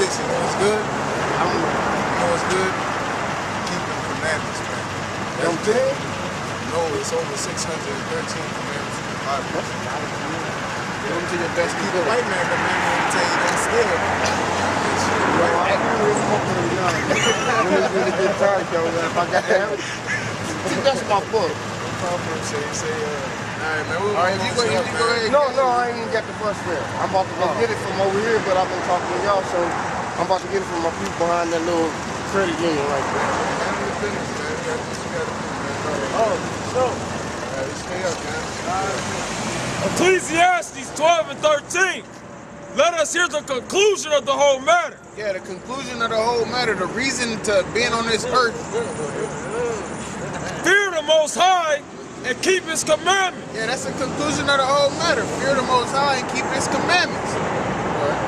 6, you know what's good? You know what's good? Keeping commandments, man. That's good. No, it's over 613 commandments in the Bible. That's a lot of commandments. Go to your best keeper. White man, the man will tell you don't steal. I can't really smoke them young. When it's really good time, though, if I got to have it, that's my book. Say, alright, man. All right, if you go ahead. No, I ain't even got the bus there. I'm about to go get it from over here, but I've been talking to y'all, so I'm about to get it from my people behind that little credit union right there. Oh, so. Stay up, man. Ecclesiastes 12 and 13. Let us hear the conclusion of the whole matter. Yeah, the conclusion of the whole matter, the reason to being on this earth. Fear the Most High and keep His commandments. Yeah, that's the conclusion of the whole matter. Fear the Most High and keep His commandments.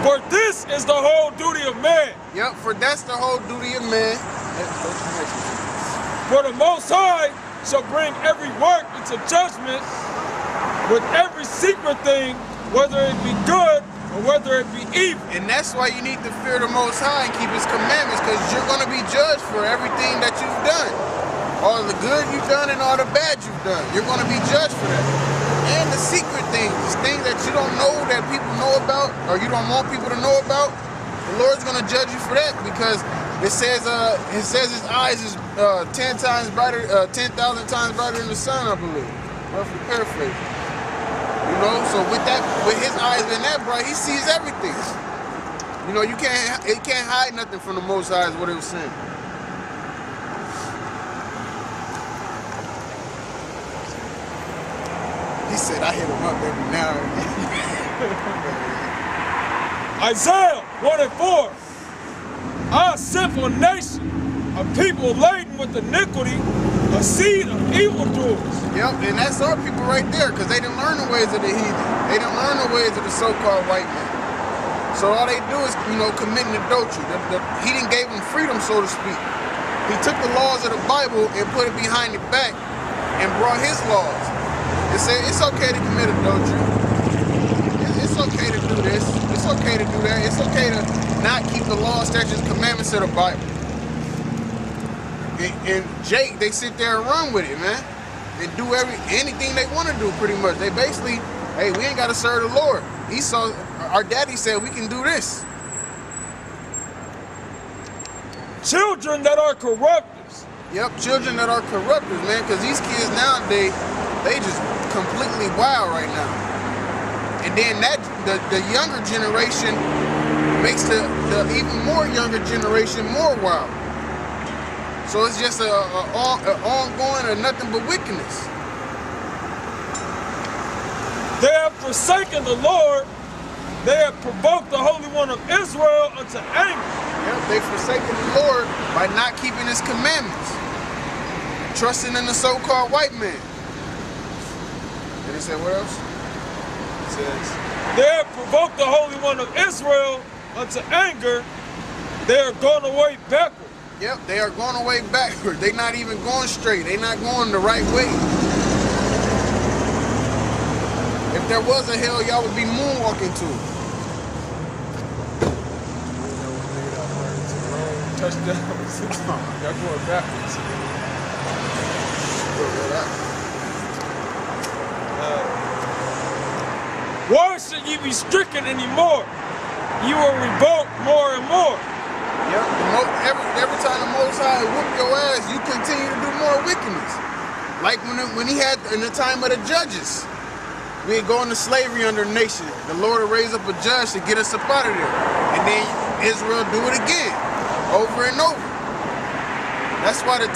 For this is the whole duty of man. Yep, for that's the whole duty of man. For the Most High shall bring every work into judgment with every secret thing, whether it be good or whether it be evil. And that's why you need to fear the Most High and keep His commandments, because you're going to be judged for everything that you've done. All the good you've done and all the bad you've done. You're going to be judged for that. And the secret things, things that you don't know that people know about, or you don't want people to know about, the Lord's going to judge you for that, because it says His eyes is 10,000 times brighter than the sun, I believe. Roughly paraphrase. You know, so with His eyes being that bright, He sees everything. You know, it can't hide nothing from the Most High, is what it was saying. He said, I hit him up every now and then. Isaiah 1 and 4. Our sinful nation, a people laden with iniquity, a seed of evildoers. Yep, and that's our people right there, because they didn't learn the ways of the heathen. They didn't learn the ways of the so-called white man. So all they do is, you know, committing adultery. He didn't give them freedom, so to speak. He took the laws of the Bible and put it behind the back and brought His laws. It said it's okay to commit adultery. It's okay to do this. It's okay to do that. It's okay to not keep the law, statutes, commandments of the Bible. And Jake, they sit there and run with it, man. And do anything they want to do, pretty much. They basically, hey, we ain't got to serve the Lord. Our daddy said we can do this. Children that are corrupters. Yep, children that are corrupters, man, because these kids nowadays, they just completely wild right now. And then the younger generation makes the even more younger generation more wild. So it's just an ongoing or nothing but wickedness. They have forsaken the Lord. They have provoked the Holy One of Israel unto anger. Yep, they've forsaken the Lord by not keeping His commandments. Trusting in the so-called white man. And he said, what else? It says, they have provoked the Holy One of Israel unto anger. They are going away backward. Yep, they are going away backward. They're not even going straight. They're not going the right way. If there was a hell, y'all would be moonwalking to it. Touchdown. Y'all going backwards. Why should ye be stricken anymore? You will revolt more and more. Yep, every time the Most High whoop your ass, you continue to do more wickedness. Like when He had in the time of the judges. We ain't going to slavery under a nation. The Lord will raise up a judge to get us up out of there. And then Israel do it again, over and over. That's why it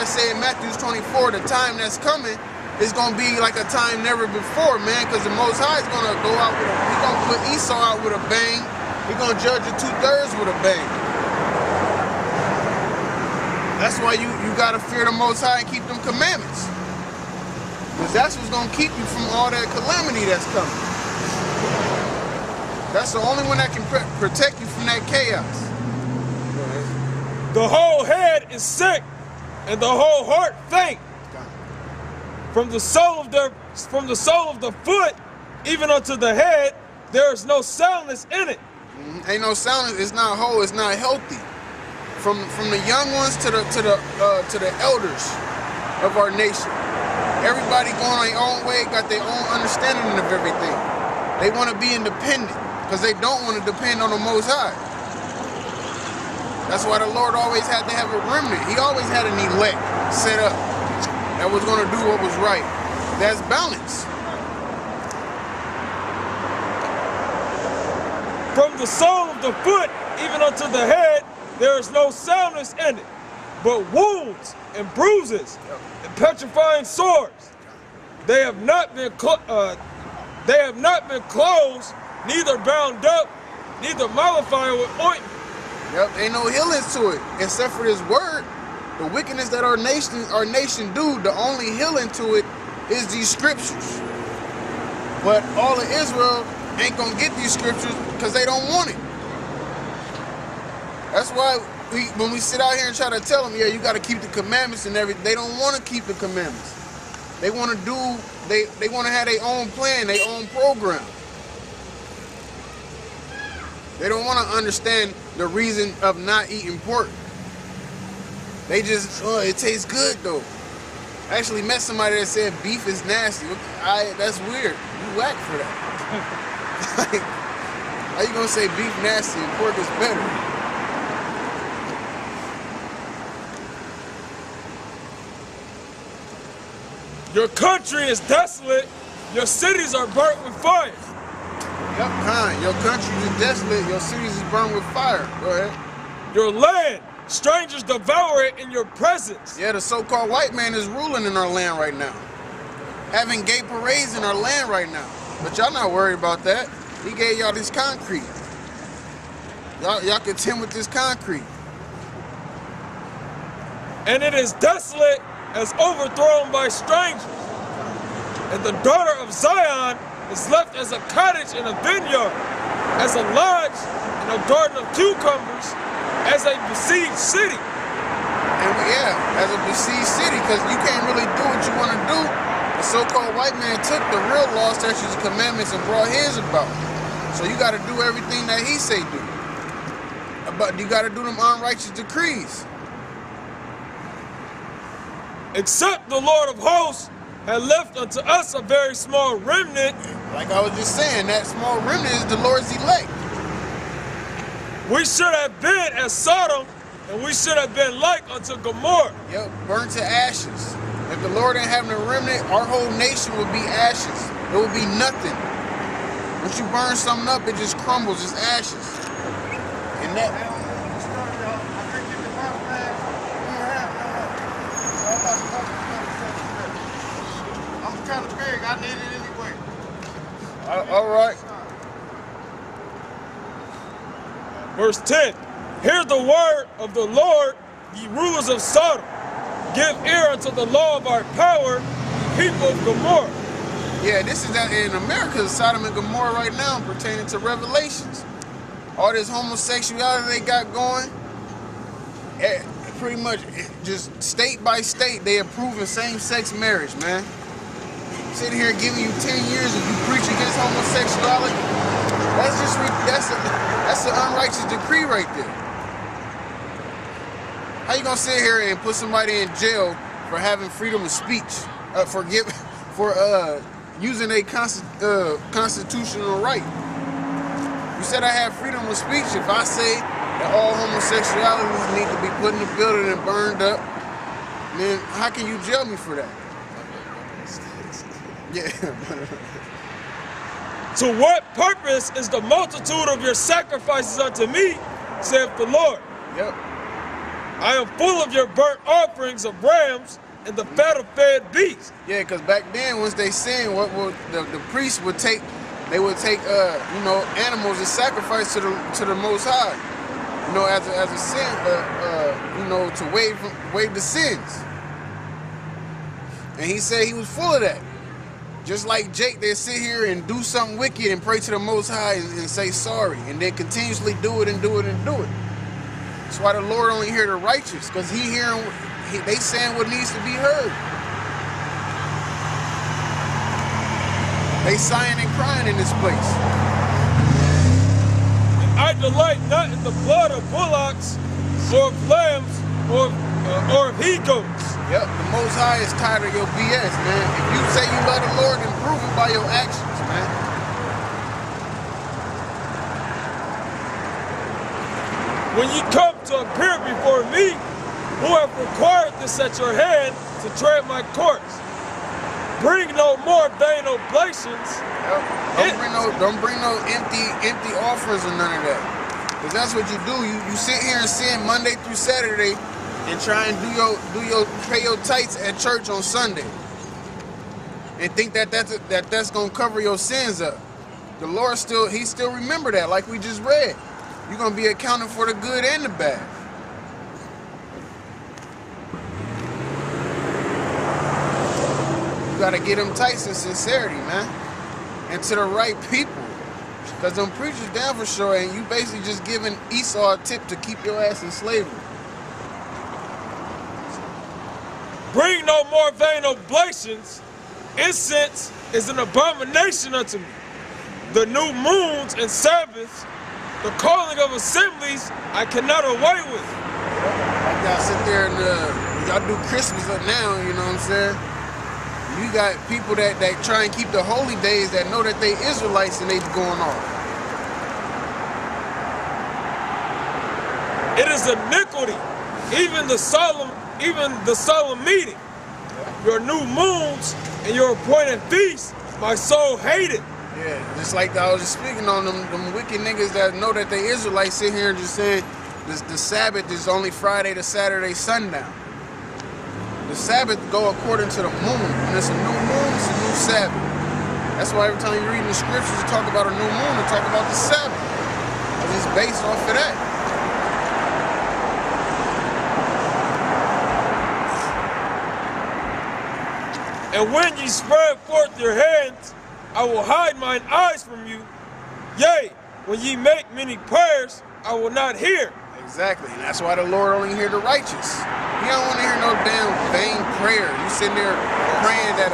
say in Matthew 24, the time that's coming is going to be like a time never before, man, because the Most High is going to go out with He's going to put Esau out with a bang. He's going to judge the 2/3 with a bang. That's why you got to fear the Most High and keep them commandments. Because that's what's going to keep you from all that calamity that's coming. That's the only one that can protect you from that chaos. The whole head is sick, and the whole heart faint. From the sole of the foot, even unto the head, there is no soundness in it. Ain't no soundness. It's not whole. It's not healthy. From the young ones to the elders of our nation. Everybody going their own way, got their own understanding of everything. They want to be independent because they don't want to depend on the Most High. That's why the Lord always had to have a remnant. He always had an elect set up that was going to do what was right. That's balance. From the sole of the foot even unto the head, there is no soundness in it, but wounds and bruises and petrifying sores. They have not been closed, neither bound up, neither mollified with ointment. Yep, ain't no healing to it except for this word. The wickedness that our nation do, the only healing to it is these scriptures. But all of Israel ain't gonna get these scriptures because they don't want it. That's why when we sit out here and try to tell them, yeah, you got to keep the commandments and everything, they don't want to keep the commandments. They want to they want to have their own plan, their own program. They don't want to understand the reason of not eating pork. They just, it tastes good though. I actually met somebody that said beef is nasty. That's weird. You whack for that. Like, how you gonna say beef nasty and pork is better? Your country is desolate. Your cities are burnt with fire. Yep, kind. Your country is desolate. Your cities is burned with fire. Go ahead. Your land, strangers devour it in your presence. Yeah, the so-called white man is ruling in our land right now. Having gay parades in our land right now. But y'all not worried about that. He gave y'all this concrete. Y'all content with this concrete. And it is desolate as overthrown by strangers. And the daughter of Zion is left as a cottage in a vineyard, as a lodge in a garden of cucumbers, as a besieged city. And as a besieged city, because you can't really do what you want to do. The so-called white man took the real law, statutes, and commandments and brought his about. So you got to do everything that he say do. But you got to do them unrighteous decrees. Except the Lord of hosts had left unto us a very small remnant. Like I was just saying, that small remnant is the Lord's elect. We should have been as Sodom, and we should have been like unto Gomorrah. Yep, burnt to ashes. If the Lord ain't having a remnant, our whole nation would be ashes. It would be nothing. Once you burn something up, it just crumbles, it's ashes. And that... I'm kind of big. I need it anyway. All right. Verse 10. Hear the word of the Lord, ye rulers of Sodom. Give ear unto the law of our power, ye people of Gomorrah. Yeah, this is that in America, Sodom and Gomorrah right now, pertaining to Revelations. All this homosexuality they got going, pretty much just state by state, they approving same-sex marriage, man. Sitting here giving you 10 years if you preach against homosexuality, that's an unrighteous decree right there. How you gonna sit here and put somebody in jail for having freedom of speech, for using a constitutional right? You said I have freedom of speech. If I say that all homosexualities need to be put in the building and burned up, then how can you jail me for that? Yeah. To what purpose is the multitude of your sacrifices unto me, saith the Lord? Yep. I am full of your burnt offerings of rams and the fat of fed beasts. Yeah, because back then, once they sinned, what would the priests would take? They would take, animals as sacrifice to the Most High, as a sin, to waive the sins. And he said he was full of that. Just like Jake, they sit here and do something wicked and pray to the Most High and say sorry, and then continuously do it and do it and do it. That's why the Lord only hear the righteous, because they saying what needs to be heard. They sighing and crying in this place. And I delight not in the blood of bullocks, or of lambs, or of he-goats. Yep, the Most High is tired of your BS, man. If you say you love the Lord, then prove it by your actions, man. When you come to appear before me, who have required this at your hand to tread my courts, bring no more vain oblations. Yep. Don't bring no empty offers or none of that. Because that's what you do. You sit here and sin Monday through Saturday and try and pay your tithes at church on Sunday. And think that's gonna cover your sins up. The Lord he still remember that, like we just read. You're gonna be accounted for the good and the bad. You gotta get them tithes in sincerity, man. And to the right people. Because them preachers down for sure, and you basically just giving Esau a tip to keep your ass in slavery. Bring no more vain oblations. Incense is an abomination unto me. The new moons and Sabbaths, the calling of assemblies, I cannot away with. Like y'all sit there and y'all do Christmas up now, you know what I'm saying? You got people that try and keep the holy days that know that they Israelites and they going off. It is iniquity. Even the solemn meeting. Your new moons and your appointed feasts, my soul hated. Yeah, just like I was just speaking on them wicked niggas that know that they Israelites sit here and just saying the Sabbath is only Friday to Saturday sundown. The Sabbath go according to the moon. When it's a new moon, it's a new Sabbath. That's why every time you read in the scriptures, you talk about a new moon and talk about the Sabbath. Because it's based off of that. And when ye spread forth your hands, I will hide mine eyes from you. Yea, when ye make many prayers, I will not hear. Exactly, and that's why the Lord only hear the righteous. He don't want to hear no damn vain prayer. You sitting there praying that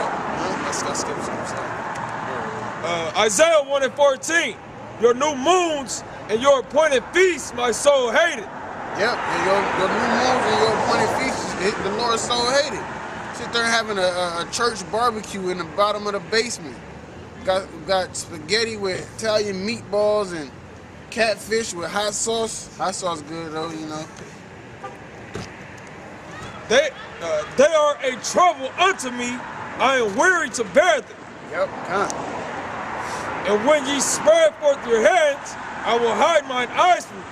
let's skip some stuff. Isaiah 1:14. Your new moons and your appointed feasts, my soul hated. Yep, and your new moons and your appointed feasts, the Lord's soul hated. Sit there having a church barbecue in the bottom of the basement. Got spaghetti with Italian meatballs and catfish with hot sauce. Hot sauce good though, you know. They are a trouble unto me. I am weary to bear them. Yep, come. And when ye spread forth your hands, I will hide mine eyes from you.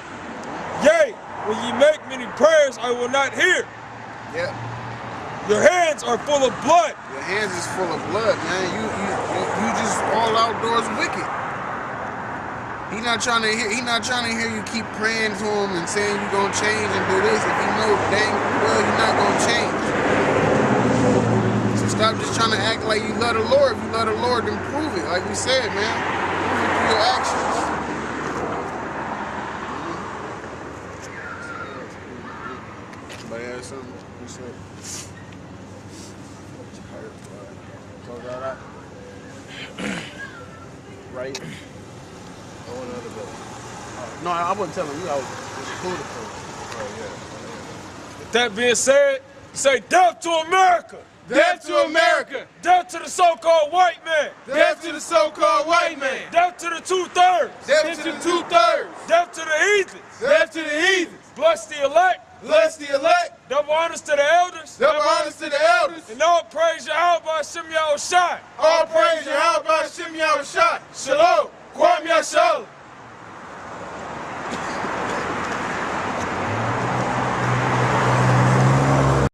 Yea, when ye make many prayers, I will not hear. Yep. Your hands are full of blood. Your hands is full of blood, man. You just all outdoors wicked. He not trying to hear you keep praying to him and saying you're gonna change and do this if he knows dang well you're not gonna change. So stop just trying to act like you love the Lord. If you love the Lord, then prove it. Like we said, man. Prove it through your actions. Somebody has something to say? Right? No, I wasn't telling you. I was cool to With that being said, say death to America. Death to America. Death to the so-called white man. Death to the so-called white man. Death to the 2/3. Death to the 2/3. Death to the heathens. Death to the heathens. Bless the elect. Bless the elect. Double honors to the elders. Double honors to the elders. And all praise Yahweh Hashem Yahushai. All praise Yahweh Hashem Yahushai. Shalom. Kwam Yashala.